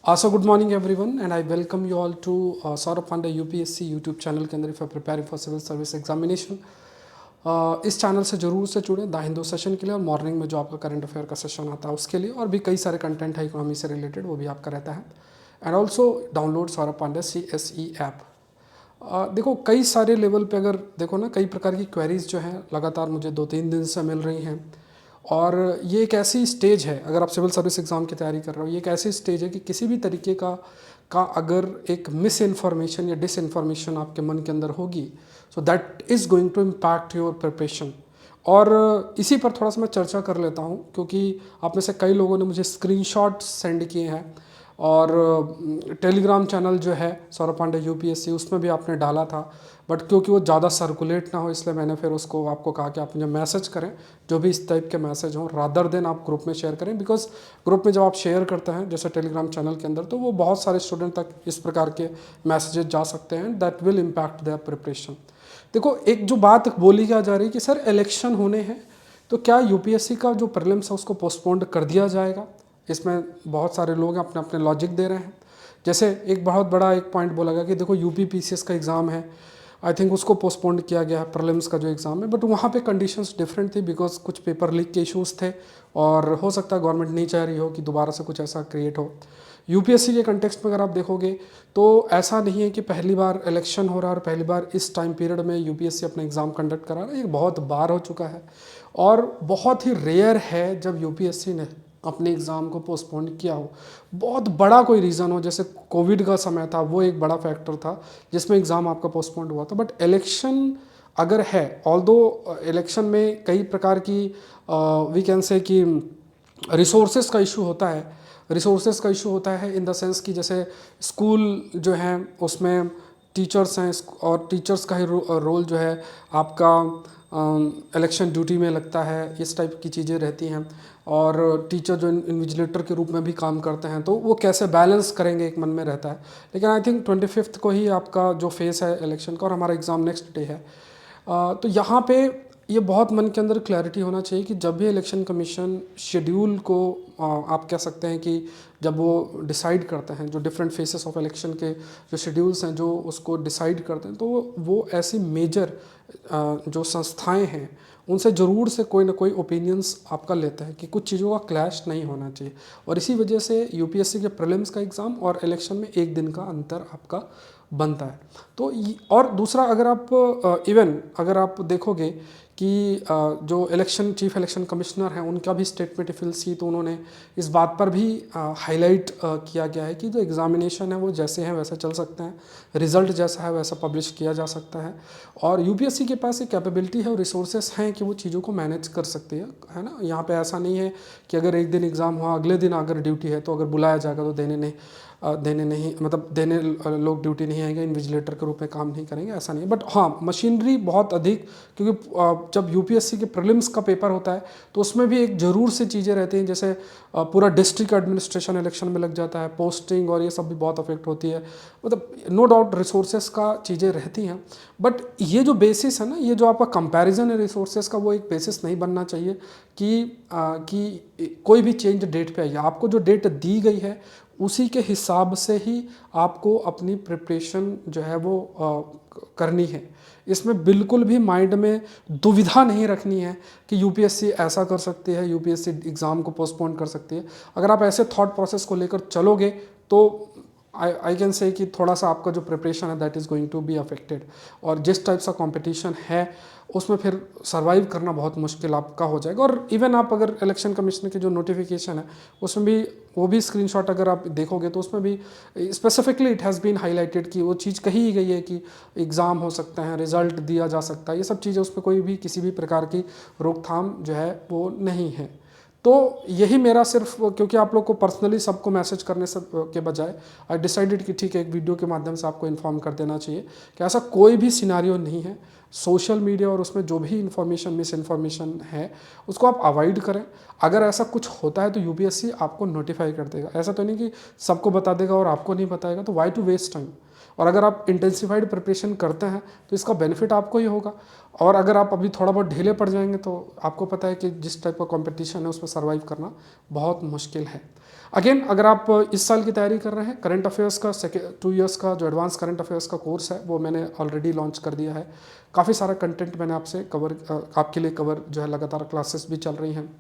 So good morning everyone and I welcome you all to Saurabh Pandey UPSC YouTube channel के अंदर if preparing for civil service examination. इस channel से जरूर से जुड़े the Hindu session के लिए और मॉर्निंग में जो आपका करंट अफेयर का सेशन आता है उसके लिए, और भी कई सारे कंटेंट है इकोनॉमी से रिलेटेड, वो भी आपका रहता है। And also download Saurabh Pandey CSE app. देखो कई सारे लेवल पे अगर देखो ना, कई प्रकार की क्वेरीज जो हैं लगातार मुझे 2-3 दिन से मिल रही हैं। और ये एक ऐसी स्टेज है, अगर आप सिविल सर्विस एग्ज़ाम की तैयारी कर रहे हो, ये एक ऐसी स्टेज है कि किसी भी तरीके का अगर एक मिस इन्फॉर्मेशन या डिस इन्फॉर्मेशन आपके मन के अंदर होगी, so that is going to impact your preparation. और इसी पर थोड़ा सा मैं चर्चा कर लेता हूँ, क्योंकि आप में से कई लोगों ने मुझे स्क्रीनशॉट सेंड किए हैं और टेलीग्राम चैनल जो है सौरभ पांडे UPSC, उसमें भी आपने डाला था, बट क्योंकि वो ज़्यादा सर्कुलेट ना हो इसलिए मैंने फिर उसको आपको कहा कि आप मुझे मैसेज करें, जो भी इस टाइप के मैसेज हों, रादर देन आप ग्रुप में शेयर करें। बिकॉज ग्रुप में जब आप शेयर करते हैं जैसे टेलीग्राम चैनल के अंदर, तो वो बहुत सारे स्टूडेंट तक इस प्रकार के मैसेजेस जा सकते हैं, that will impact there preparation. देखो एक जो बात बोली क्या जा रही है कि सर इलेक्शन होने हैं, तो क्या UPSC का जो प्रीलिम्स है उसको पोस्टपोन्ड कर दिया जाएगा। इसमें बहुत सारे लोग अपने अपने लॉजिक दे रहे हैं। जैसे एक बहुत बड़ा एक पॉइंट बोला गया कि देखो UP PCS का एग्ज़ाम है, आई थिंक उसको पोस्टपोन्ड किया गया है, प्रीलिम्स का जो एग्ज़ाम है, बट वहाँ पे कंडीशंस डिफरेंट थी बिकॉज कुछ पेपर लीक के इश्यूज़ थे और हो सकता है गवर्नमेंट नहीं चाह रही हो कि दोबारा से कुछ ऐसा क्रिएट हो। UPSC के कंटेक्स्ट में अगर आप देखोगे तो ऐसा नहीं है कि पहली बार इलेक्शन हो रहा है और पहली बार इस टाइम पीरियड में UPSC अपना एग्ज़ाम कंडक्ट करा रहा है। ये बहुत बार हो चुका है और बहुत ही रेयर है जब UPSC ने अपने एग्ज़ाम को पोस्टपोन किया हो। बहुत बड़ा कोई रीज़न हो, जैसे कोविड का समय था, वो एक बड़ा फैक्टर था जिसमें एग्ज़ाम आपका पोस्टपोन हुआ था। बट इलेक्शन अगर है, ऑल्दो इलेक्शन में कई प्रकार की वी कैन से कि रिसोर्सेज का इशू होता है। रिसोर्सेज का इशू होता है इन द सेंस कि जैसे स्कूल जो है उसमें टीचर्स हैं और टीचर्स का ही रोल जो है आपका इलेक्शन ड्यूटी में लगता है, इस टाइप की चीज़ें रहती हैं। और टीचर जो इन्विजिलेटर के रूप में भी काम करते हैं, तो वो कैसे बैलेंस करेंगे एक मन में रहता है। लेकिन आई थिंक 25 को ही आपका जो फेस है इलेक्शन का और हमारा एग्ज़ाम नेक्स्ट डे है। तो यहाँ पे ये बहुत मन के अंदर क्लैरिटी होना चाहिए कि जब भी इलेक्शन कमीशन शेड्यूल को आप कह सकते हैं कि जब वो डिसाइड करते हैं, जो डिफरेंट फेसेस ऑफ इलेक्शन के जो शेड्यूल्स हैं जो उसको डिसाइड करते हैं, तो वो ऐसी मेजर जो संस्थाएं हैं उनसे ज़रूर से कोई ना कोई ओपिनियंस आपका लेता है कि कुछ चीज़ों का क्लैश नहीं होना चाहिए। और इसी वजह से UPSC के प्रीलिम्स का एग्ज़ाम और इलेक्शन में एक दिन का अंतर आपका बनता है। तो और दूसरा, अगर आप इवन अगर आप देखोगे कि जो चीफ इलेक्शन कमिश्नर हैं उनका भी स्टेटमेंट इफ़ सी, तो उन्होंने इस बात पर भी हाईलाइट किया गया है कि जो एग्ज़ामिनेशन है वो जैसे हैं वैसे चल सकते हैं, रिज़ल्ट जैसा है वैसा पब्लिश किया जा सकता है। और UPSC के पास एक कैपेबिलिटी है और रिसोर्सेस हैं कि वो चीज़ों को मैनेज कर सकती है ना। यहाँ पे ऐसा नहीं है कि अगर एक दिन एग्ज़ाम हुआ अगले दिन अगर ड्यूटी है तो अगर बुलाया जाएगा तो देने नहीं, मतलब देने लोग ड्यूटी नहीं आएंगे, इन्विजिलेटर के रूप में काम नहीं करेंगे, ऐसा नहीं है। बट हाँ, मशीनरी बहुत अधिक, क्योंकि जब UPSC के प्रीलिम्स का पेपर होता है तो उसमें भी एक ज़रूर से चीज़ें रहती हैं, जैसे पूरा डिस्ट्रिक्ट एडमिनिस्ट्रेशन इलेक्शन में लग जाता है, पोस्टिंग और ये सब भी बहुत अफेक्ट होती है। मतलब नो डाउट रिसोर्सेज का चीज़ें रहती हैं, बट ये जो बेसिस है ना, ये जो आपका कंपैरिजन है रिसोर्सेज का, वो एक बेसिस नहीं बनना चाहिए कि कोई भी चेंज डेट पे आई है। आपको जो डेट दी गई है उसी के हिसाब से ही आपको अपनी प्रिपरेशन जो है वो करनी है। इसमें बिल्कुल भी माइंड में दुविधा नहीं रखनी है कि UPSC ऐसा कर सकती है, UPSC एग्ज़ाम को पोस्टपोन कर सकती है। अगर आप ऐसे थॉट प्रोसेस को लेकर चलोगे तो आई कैन से कि थोड़ा सा आपका जो प्रिपरेशन है that is going to be affected. और जिस टाइप सा कंपटीशन है उसमें फिर सर्वाइव करना बहुत मुश्किल आपका हो जाएगा। और इवन आप अगर इलेक्शन कमीशन की जो नोटिफिकेशन है उसमें भी वो भी स्क्रीनशॉट अगर आप देखोगे तो उसमें भी specifically it has been highlighted कि वो चीज़ कही ही गई है कि एग्ज़ाम हो सकते हैं, रिज़ल्ट दिया जा सकता है, ये सब चीज़ें, उस पर कोई भी किसी भी प्रकार की रोकथाम जो है वो नहीं है। तो यही मेरा सिर्फ, क्योंकि आप लोग को पर्सनली सबको मैसेज करने से के बजाय आई डिसाइडेड कि ठीक है, एक वीडियो के माध्यम से आपको इन्फॉर्म कर देना चाहिए कि ऐसा कोई भी सिनारियो नहीं है। सोशल मीडिया और उसमें जो भी इन्फॉर्मेशन मिस इन्फॉर्मेशन है उसको आप अवॉइड करें। अगर ऐसा कुछ होता है तो UPSC आपको नोटिफाई कर देगा। ऐसा तो नहीं कि सबको बता देगा और आपको नहीं बताएगा, तो वाई टू वेस्ट टाइम। और अगर आप इंटेंसिफाइड प्रिपरेशन करते हैं तो इसका बेनिफिट आपको ही होगा। और अगर आप अभी थोड़ा बहुत ढीले पड़ जाएंगे तो आपको पता है कि जिस टाइप का कंपटीशन है उसमें सर्वाइव करना बहुत मुश्किल है। अगेन अगर आप इस साल की तैयारी कर रहे हैं, करंट अफेयर्स का 2 इयर्स का जो एडवांस करंट अफेयर्स का कोर्स है वो मैंने ऑलरेडी लॉन्च कर दिया है। काफ़ी सारा कंटेंट मैंने आपसे कवर आपके लिए कवर जो है, लगातार क्लासेस भी चल रही हैं।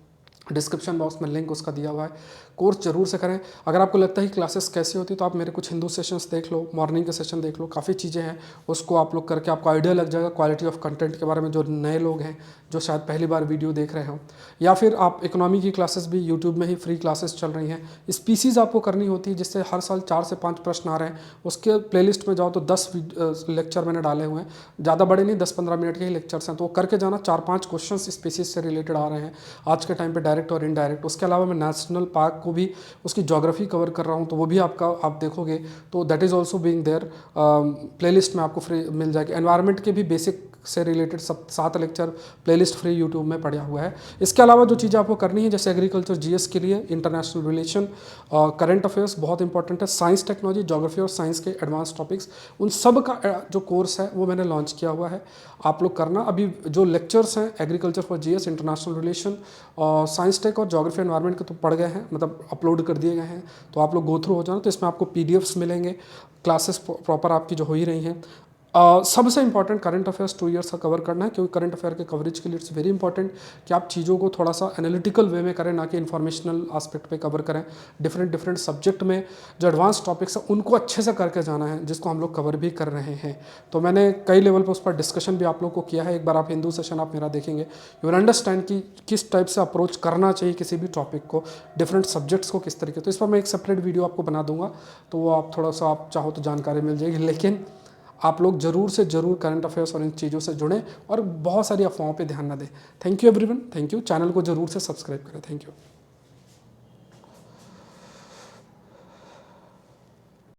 डिस्क्रिप्शन बॉक्स में लिंक उसका दिया हुआ है, कोर्स जरूर से करें। अगर आपको लगता है कि क्लासेस कैसी होती है तो आप मेरे कुछ हिंदू सेशंस देख लो, मॉर्निंग के सेशन देख लो, काफ़ी चीज़ें हैं उसको आप लोग करके आपको आइडिया लग जाएगा क्वालिटी ऑफ कंटेंट के बारे में, जो नए लोग हैं जो शायद पहली बार वीडियो देख रहे हो। या फिर आप इकोनॉमी की क्लासेस भी यूट्यूब में ही फ्री क्लासेस चल रही हैं, स्पीसीज़ आपको करनी होती है जिससे हर साल 4 से 5 प्रश्न आ रहे हैं। उसके प्लेलिस्ट में जाओ तो 10 लेक्चर मैंने डाले हुए हैं, ज़्यादा बड़े नहीं, 10-15 मिनट के ही लेक्चर्स हैं, तो वो करके जाना। 4-5 क्वेश्चन स्पीसीज से रिलेटेड आ रहे हैं आज के टाइम पे, डायरेक्ट और इनडायरेक्ट। उसके अलावा मैं नेशनल पार्क को भी, उसकी ज्योग्राफी कवर कर रहा हूँ, तो वो भी आप देखोगे तो that is also being there, playlist में आपको फ्री मिल जाएगी। एनवायरनमेंट के भी बेसिक से related 7 lecture playlist free YouTube में पड़ा हुआ है। इसके अलावा जो चीज़ें आपको करनी है, जैसे एग्रीकल्चर जीएस के लिए इंटरनेशनल रिलेशन, करंट अफेयर्स बहुत इंपॉर्टेंट है, साइंस टेक्नोलॉजी, ज्योग्राफी और साइंस के एडवांस टॉपिक्स, उन सब का जो कोर्स है वो मैंने लॉन्च किया हुआ है। आप लोग करना। अभी जो लेक्चर्स हैं agriculture for GS, international relation और साइंस टेक और ज्योग्राफी एनवायरनमेंट के तो पढ़ गए हैं, मतलब अपलोड कर दिए गए हैं, तो आप लोग गो थ्रू हो जाना। तो इसमें आपको पीडीएफ्स मिलेंगे, क्लासेस प्रॉपर आपकी जो हो ही रही हैं। सबसे इंपॉर्टेंट करंट अफेयर्स 2 इयर्स का कवर करना है, क्योंकि करंट अफेयर के कवरेज के लिए इट्स वेरी इंपॉर्टेंट कि आप चीज़ों को थोड़ा सा एनालिटिकल वे में करें, ना कि इन्फॉर्मेशनल एस्पेक्ट पे कवर करें। डिफरेंट सब्जेक्ट में जो एडवांस टॉपिक्स हैं उनको अच्छे से करके जाना है, जिसको हम लोग कवर भी कर रहे हैं। तो मैंने कई लेवल पर उस पर डिस्कशन भी आप लोग को किया है। एक बार आप हिंदू सेशन आप मेरा देखेंगे, यू विल अंडरस्टैंड कि किस टाइप से अप्रोच करना चाहिए किसी भी टॉपिक को, डिफरेंट सब्जेक्ट्स को किस तरीके। तो इस पर मैं एक सेपरेट वीडियो आपको बना दूंगा, तो वो आप थोड़ा सा आप चाहो तो जानकारी मिल जाएगी। लेकिन आप लोग ज़रूर से ज़रूर करंट अफेयर्स और इन चीज़ों से जुड़ें और बहुत सारी अफवाहों पे ध्यान ना दें। Thank you everyone, thank you. Channel को ज़रूर से सब्सक्राइब करें। Thank you.